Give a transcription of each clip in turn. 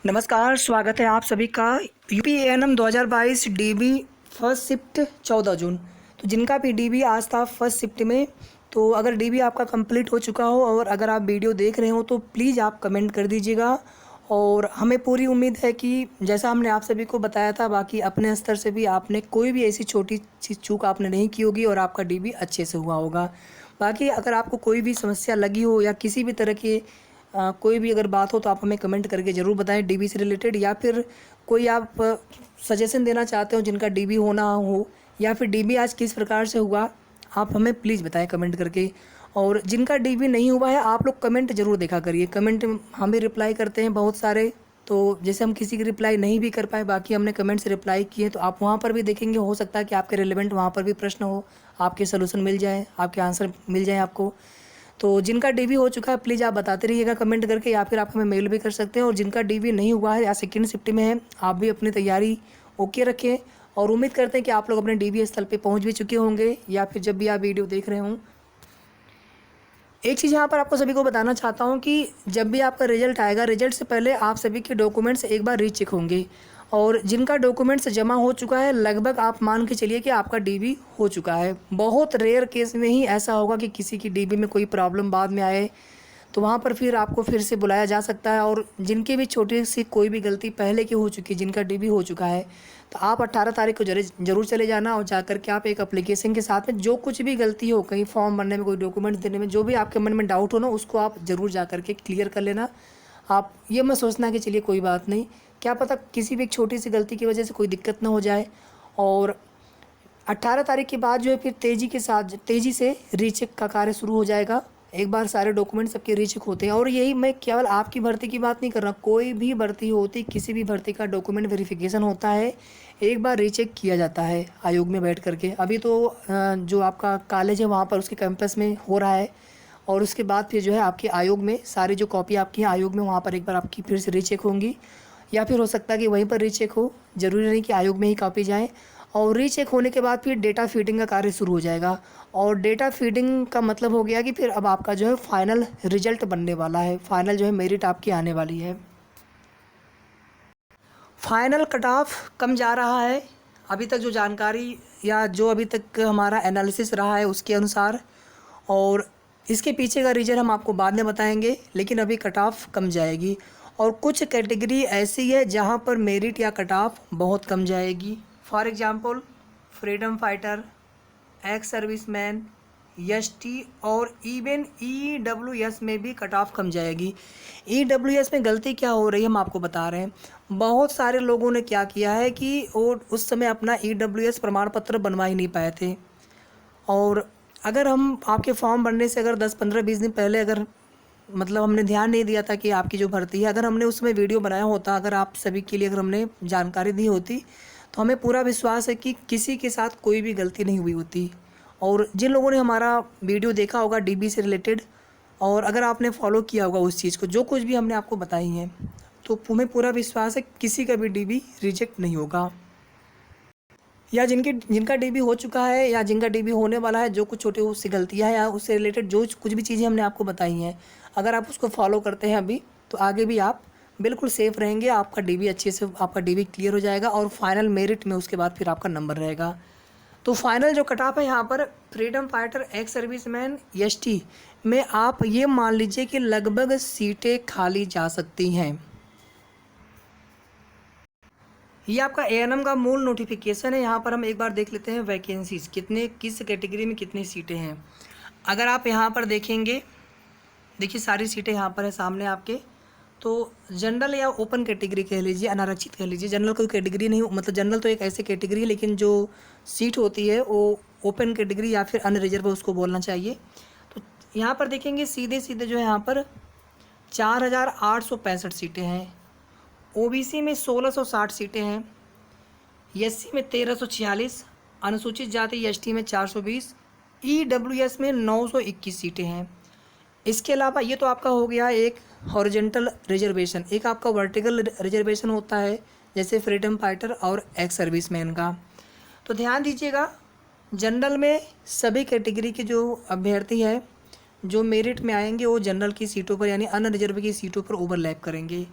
नमस्कार, स्वागत है आप सभी का UP ANM 2022 dB first shift 14 जून। तो जिनका भी डीबी आज था फर्स्ट शिफ्ट में, तो अगर डीबी आपका कंप्लीट हो चुका हो और अगर आप वीडियो देख रहे हो तो प्लीज़ आप कमेंट कर दीजिएगा। और हमें पूरी उम्मीद है कि जैसा हमने आप सभी को बताया था, बाकी अपने स्तर से भी आपने कोई भी ऐसी छोटी सी चूक आपने नहीं की होगी और आपका डीबी अच्छे से हुआ होगा। बाकी अगर आपको कोई भी समस्या लगी हो या किसी भी तरह की कोई भी अगर बात हो तो आप हमें कमेंट करके ज़रूर बताएं डीबी से रिलेटेड, या फिर कोई आप सजेशन देना चाहते हो जिनका डीबी होना हो, या फिर डीबी आज किस प्रकार से हुआ, आप हमें प्लीज़ बताएं कमेंट करके। और जिनका डीबी नहीं हुआ है आप लोग कमेंट ज़रूर देखा करिए, कमेंट हम भी रिप्लाई करते हैं बहुत सारे। तो जैसे हम किसी की रिप्लाई नहीं भी कर पाए, बाकी हमने कमेंट से रिप्लाई किए, तो आप वहाँ पर भी देखेंगे, हो सकता है कि आपके रिलेवेंट वहाँ पर भी प्रश्न हो, आपके सोल्यूशन मिल जाए, आपके आंसर मिल जाए आपको। तो जिनका डीबी हो चुका है प्लीज़ आप बताते रहिएगा कमेंट करके, या फिर आप हमें मेल भी कर सकते हैं। और जिनका डीबी नहीं हुआ है या सेकंड शिफ्ट में है, आप भी अपनी तैयारी ओके रखें। और उम्मीद करते हैं कि आप लोग अपने डीबी स्थल पे पहुंच भी चुके होंगे, या फिर जब भी आप वीडियो देख रहे हों। एक चीज़ यहाँ पर आपको सभी को बताना चाहता हूँ कि जब भी आपका रिजल्ट आएगा, रिजल्ट से पहले आप सभी के डॉक्यूमेंट्स एक बार रीचेक होंगे। और जिनका डॉक्यूमेंट्स जमा हो चुका है, लगभग आप मान के चलिए कि आपका डीबी हो चुका है। बहुत रेयर केस में ही ऐसा होगा कि किसी की डीबी में कोई प्रॉब्लम बाद में आए, तो वहाँ पर फिर आपको फिर से बुलाया जा सकता है। और जिनकी भी छोटी सी कोई भी गलती पहले की हो चुकी है, जिनका डीबी हो चुका है, तो आप 18 तारीख को जरूर चले जाना और जाकर के आप एक एप्लीकेशन के साथ में जो कुछ भी गलती हो, कहीं फॉर्म भरने में, कोई डॉक्यूमेंट देने में, जो भी आपके मन में डाउट हो ना, उसको आप ज़रूर जा कर के क्लियर कर लेना। आप ये मत सोचना कि चलिए कोई बात नहीं, क्या पता किसी भी एक छोटी सी गलती की वजह से कोई दिक्कत ना हो जाए। और 18 तारीख के बाद जो है फिर तेज़ी से रीचेक का कार्य शुरू हो जाएगा। एक बार सारे डॉक्यूमेंट सबके रीचेक होते हैं। और यही मैं केवल आपकी भर्ती की बात नहीं कर रहा, कोई भी भर्ती होती, किसी भी भर्ती का डॉक्यूमेंट वेरिफिकेशन होता है, एक बार रीचेक किया जाता है आयोग में बैठ करके। अभी तो जो आपका कॉलेज है वहाँ पर उसके कैंपस में हो रहा है, और उसके बाद फिर जो है आपके आयोग में सारी जो कॉपी आपकी है आयोग में, वहाँ पर एक बार आपकी फिर से रीचेक होंगी, या फिर हो सकता है कि वहीं पर रीचेक हो, ज़रूरी नहीं कि आयोग में ही कॉपी जाए। और रीचेक होने के बाद फिर डेटा फीडिंग का कार्य शुरू हो जाएगा। और डेटा फीडिंग का मतलब हो गया कि फिर अब आपका जो है फाइनल रिजल्ट बनने वाला है, फाइनल जो है मेरिट आपकी आने वाली है। फाइनल कट ऑफ कम जा रहा है अभी तक जो जानकारी या जो अभी तक हमारा एनालिसिस रहा है उसके अनुसार, और इसके पीछे का रीज़न हम आपको बाद में बताएंगे, लेकिन अभी कट ऑफ कम जाएगी। और कुछ कैटेगरी ऐसी है जहां पर मेरिट या कट ऑफ बहुत कम जाएगी। For example freedom fighter, ex serviceman, ST और इवन ईडब्ल्यूएस में भी कट ऑफ कम जाएगी। ईडब्ल्यूएस में गलती क्या हो रही है हम आपको बता रहे हैं। बहुत सारे लोगों ने क्या किया है कि वो उस समय अपना ईडब्ल्यूएस प्रमाण पत्र बनवा ही नहीं पाए थे। और अगर हम आपके फॉर्म भरने से अगर 10, 15, 20 दिन पहले अगर मतलब हमने ध्यान नहीं दिया था कि आपकी जो भर्ती है, अगर हमने उसमें वीडियो बनाया होता, अगर आप सभी के लिए अगर हमने जानकारी दी होती, तो हमें पूरा विश्वास है कि किसी के साथ कोई भी गलती नहीं हुई होती। और जिन लोगों ने हमारा वीडियो देखा होगा डीबी से रिलेटेड, और अगर आपने फॉलो किया होगा उस चीज़ को, जो कुछ भी हमने आपको बताई हैं, तो हमें पूरा विश्वास है किसी का भी डीबी रिजेक्ट नहीं होगा। या जिनका डीबी हो चुका है या जिनका डीबी होने वाला है, जो कुछ छोटी सी गलतियाँ हैं या उससे रिलेटेड जो कुछ भी चीज़ें हमने आपको बताई हैं, अगर आप उसको फॉलो करते हैं अभी, तो आगे भी आप बिल्कुल सेफ़ रहेंगे। आपका डीबी अच्छे से, आपका डीबी क्लियर हो जाएगा और फाइनल मेरिट में उसके बाद फिर आपका नंबर रहेगा। तो फाइनल जो कट ऑफ है यहाँ पर freedom fighter, ex serviceman, ST में आप ये मान लीजिए कि लगभग सीटें खाली जा सकती हैं। ये आपका एएनएम का मूल नोटिफिकेशन है। यहाँ पर हम एक बार देख लेते हैं वैकेंसीज कितने, किस कैटेगरी में कितनी सीटें हैं। अगर आप यहाँ पर देखेंगे, देखिए सारी सीटें यहाँ पर है सामने आपके। तो जनरल या ओपन कैटेगरी कह लीजिए, अनारक्षित कह लीजिए, जनरल कोई कैटेगरी नहीं, मतलब जनरल तो एक ऐसी कैटेगरी है, लेकिन जो सीट होती है वो ओपन कैटेगरी या फिर अनरिजर्व उसको बोलना चाहिए। तो यहाँ पर देखेंगे सीधे सीधे जो है यहाँ पर 4865 सीटें हैं। ओबीसी में 1660 सीटें हैं, एससी में 1346, अनुसूचित जाति एसटी में 420, ईडब्ल्यूएस में 921 सीटें हैं। इसके अलावा ये तो आपका हो गया एक हॉरिजॉन्टल रिजर्वेशन, एक आपका वर्टिकल रिजर्वेशन होता है जैसे फ्रीडम फाइटर और एक्स सर्विसमैन का। तो ध्यान दीजिएगा, जनरल में सभी कैटेगरी के जो अभ्यर्थी हैं जो मेरिट में आएंगे वो जनरल की सीटों पर यानी अनरिजर्व की सीटों पर ओवरलैप करेंगे।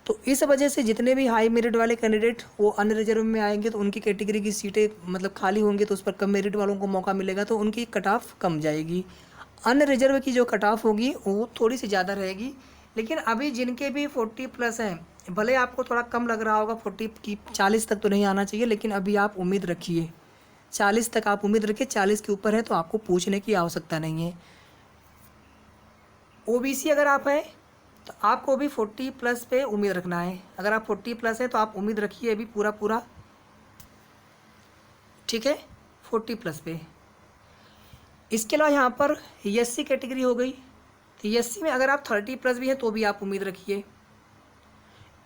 तो इस वजह से जितने भी हाई मेरिट वाले कैंडिडेट वो अन्य रिजर्व में आएंगे तो उनकी कैटेगरी की सीटें मतलब खाली होंगी, तो उस पर कम मेरिट वालों को मौका मिलेगा, तो उनकी कट ऑफ कम जाएगी। अन्य रिजर्व की जो कट ऑफ होगी वो थोड़ी सी ज़्यादा रहेगी। लेकिन अभी जिनके भी 40 प्लस हैं, भले आपको थोड़ा कम लग रहा होगा, 40 की 40 तक तो नहीं आना चाहिए, लेकिन अभी आप उम्मीद रखिए 40 तक आप उम्मीद रखिए। 40 के ऊपर है तो आपको पूछने की आवश्यकता नहीं है। ओबीसी अगर आप हैं तो आपको भी 40 प्लस पे उम्मीद रखना है। अगर आप 40 प्लस है तो आप उम्मीद रखिए अभी पूरा, ठीक है, 40 प्लस पे। इसके अलावा यहाँ पर एससी कैटेगरी हो गई, तो एससी में अगर आप 30 प्लस भी है तो भी आप उम्मीद रखिए।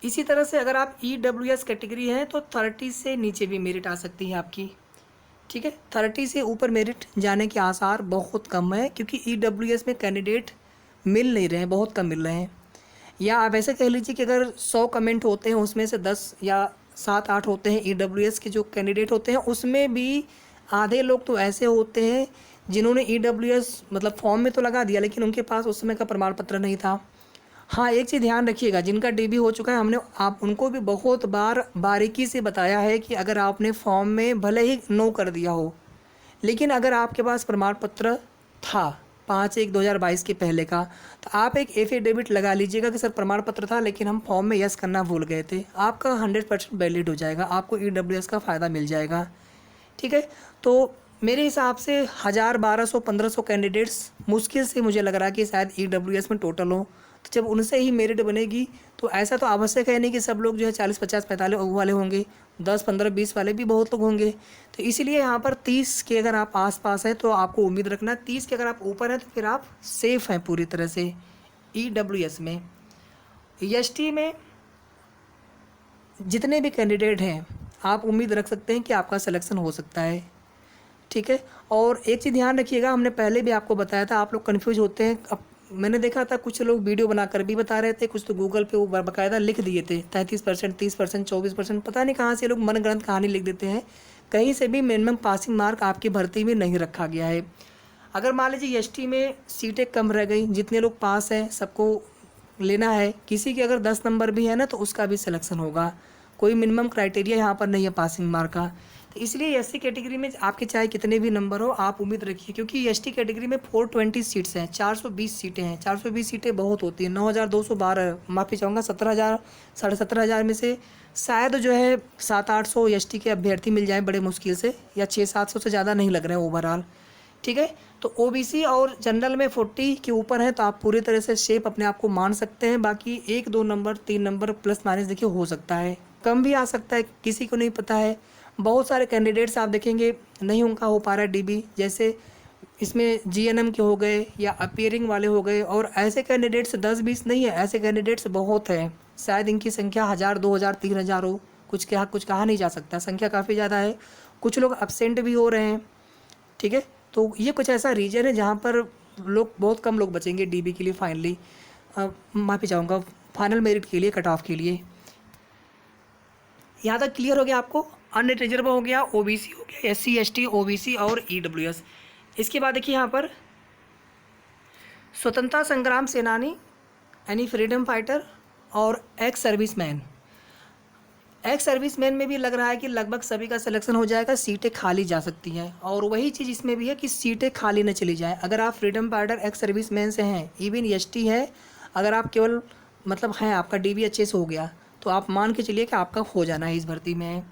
इसी तरह से अगर आप ईडब्ल्यूएस कैटेगरी हैं तो 30 से नीचे भी मेरिट आ सकती है आपकी, ठीक है। 30 से ऊपर मेरिट जाने के आसार बहुत कम है, क्योंकि ईडब्ल्यूएस में कैंडिडेट मिल नहीं रहे हैं, बहुत कम मिल रहे हैं। या आप ऐसे कह लीजिए कि अगर 100 कमेंट होते हैं उसमें से 10 या 7-8 होते हैं ईडब्ल्यूएस के जो कैंडिडेट होते हैं, उसमें भी आधे लोग तो ऐसे होते हैं जिन्होंने ईडब्ल्यूएस मतलब फॉर्म में तो लगा दिया, लेकिन उनके पास उस समय का प्रमाण पत्र नहीं था। हाँ, एक चीज़ ध्यान रखिएगा, जिनका डीबी हो चुका है, हमने आप उनको भी बहुत बार बारीकी से बताया है कि अगर आपने फॉर्म में भले ही नो कर दिया हो, लेकिन अगर आपके पास प्रमाण पत्र था 5/1/2022 के पहले का, तो आप एक एफिडेविट लगा लीजिएगा कि सर प्रमाण पत्र था लेकिन हम फॉर्म में यस करना भूल गए थे। आपका 100% वैलिड हो जाएगा, आपको ईडब्ल्यूएस का फ़ायदा मिल जाएगा, ठीक है। तो मेरे हिसाब से 1000, 1200, 1500 कैंडिडेट्स मुश्किल से मुझे लग रहा है कि शायद ईडब्ल्यूएस में टोटल हो। तो जब उनसे ही मेरिट बनेगी तो ऐसा तो आवश्यक है नहीं कि सब लोग जो है 40, 50, 45 वाले होंगे, 10, 15, 20 वाले भी बहुत लोग होंगे। तो इसीलिए यहाँ पर 30 के अगर आप आसपास हैं तो आपको उम्मीद रखना है। 30 के अगर आप ऊपर हैं तो फिर आप सेफ़ हैं पूरी तरह से ईडब्ल्यूएस में। एसटी में जितने भी कैंडिडेट हैं आप उम्मीद रख सकते हैं कि आपका सिलेक्शन हो सकता है, ठीक है। और एक चीज़ ध्यान रखिएगा, हमने पहले भी आपको बताया था, आप लोग कन्फ्यूज होते हैं। अब मैंने देखा था कुछ लोग वीडियो बनाकर भी बता रहे थे, कुछ तो गूगल पे वो बाकायदा लिख दिए थे 33%, 30%, 24%, पता नहीं कहाँ से लोग मनगढ़ंत कहानी लिख देते हैं। कहीं से भी मिनिमम पासिंग मार्क आपकी भर्ती में नहीं रखा गया है। अगर मान लीजिए एसटी में सीटें कम रह गई, जितने लोग पास हैं सबको लेना है, किसी के अगर 10 नंबर भी है ना तो उसका भी सिलेक्शन होगा। कोई मिनिमम क्राइटेरिया यहाँ पर नहीं है पासिंग मार्क का। तो इसलिए एससी कैटेगरी में आपके चाहे कितने भी नंबर हो आप उम्मीद रखिए, क्योंकि एसटी कैटेगरी में 420 सीट्स हैं, 420 सीटें हैं। 420 सीटें बहुत होती हैं। 9212 माफ़ी चाहूँगा 17,000, 17,500 में से शायद जो है 700-800 एसटी के अभ्यर्थी मिल जाएँ बड़े मुश्किल से, या 600-700 से ज़्यादा नहीं लग रहे हैं ओवरऑल, ठीक है। तो ओबीसी और जनरल में 40 के ऊपर है तो आप पूरी तरह से शेप अपने आप को मान सकते हैं। बाकी 1-2 नंबर 3 नंबर प्लस माइनस देखिए हो सकता है, कम भी आ सकता है, किसी को नहीं पता है। बहुत सारे कैंडिडेट्स आप देखेंगे नहीं उनका हो पा रहा है डीबी, जैसे इसमें जीएनएम के हो गए या अपीयरिंग वाले हो गए, और ऐसे कैंडिडेट्स 10-20 नहीं है, ऐसे कैंडिडेट्स बहुत हैं। शायद इनकी संख्या 1000, 2000, 3000 हो, कुछ कहा नहीं जा सकता, संख्या काफ़ी ज़्यादा है। कुछ लोग एब्सेंट भी हो रहे हैं, ठीक है। तो ये कुछ ऐसा रीजन है जहाँ पर लोग बहुत कम लोग बचेंगे डीबी के लिए फाइनली, माफ़ी चाहूँगा फाइनल मेरिट के लिए, कट ऑफ के लिए। यहाँ तक क्लियर हो गया आपको। अन्य रिजर्व हो गया, ओबीसी हो गया, एससी एसटी, ओबीसी और ईडब्ल्यूएस। इसके बाद देखिए यहाँ पर स्वतंत्रता संग्राम सेनानी यानी फ्रीडम फाइटर और एक्स सर्विसमैन। एक्स सर्विसमैन में भी लग रहा है कि लगभग सभी का सिलेक्शन हो जाएगा, सीटें खाली जा सकती हैं। और वही चीज़ इसमें भी है कि सीटें खाली न चली जाएँ। अगर आप फ्रीडम फाइटर एक्स सर्विसमैन से हैं, इवन एसटी है, अगर आप केवल मतलब हैं आपका डीबी अच्छे से हो गया तो आप मान के चलिए कि आपका हो जाना है इस भर्ती में।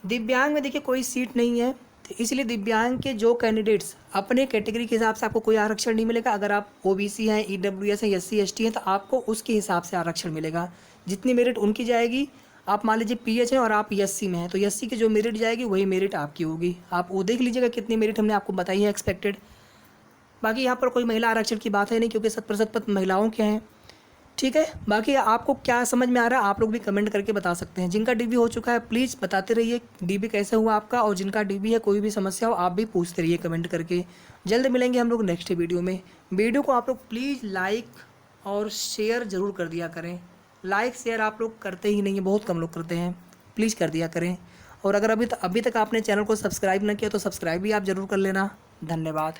दिव्यांग में देखिए कोई सीट नहीं है, तो इसलिए दिव्यांग के जो कैंडिडेट्स अपने कैटेगरी के हिसाब से आपको कोई आरक्षण नहीं मिलेगा। अगर आप ओबीसी हैं, ईडब्ल्यूएस हैं, एससी एसटी हैं तो आपको उसके हिसाब से आरक्षण मिलेगा। जितनी मेरिट उनकी जाएगी, आप मान लीजिए पीएच हैं और आप एससी में हैं तो एससी की जो मेरिट जाएगी वही मेरिट आपकी होगी। आप वो देख लीजिएगा कितनी मेरिट हमने आपको बताई है एक्सपेक्टेड। बाकी यहाँ पर कोई महिला आरक्षण की बात है नहीं, क्योंकि 100% पद महिलाओं के हैं, ठीक है। बाकी आपको क्या समझ में आ रहा है आप लोग भी कमेंट करके बता सकते हैं। जिनका डीबी हो चुका है प्लीज़ बताते रहिए डीबी कैसे हुआ आपका, और जिनका डीबी है कोई भी समस्या हो आप भी पूछते रहिए कमेंट करके। जल्द मिलेंगे हम लोग नेक्स्ट वीडियो में। वीडियो को आप लोग प्लीज़ लाइक और शेयर ज़रूर कर दिया करें। लाइक शेयर आप लोग करते ही नहीं हैं, बहुत कम लोग करते हैं, प्लीज़ कर दिया करें। और अगर अभी तक आपने चैनल को सब्सक्राइब न किया तो सब्सक्राइब भी आप ज़रूर कर लेना। धन्यवाद।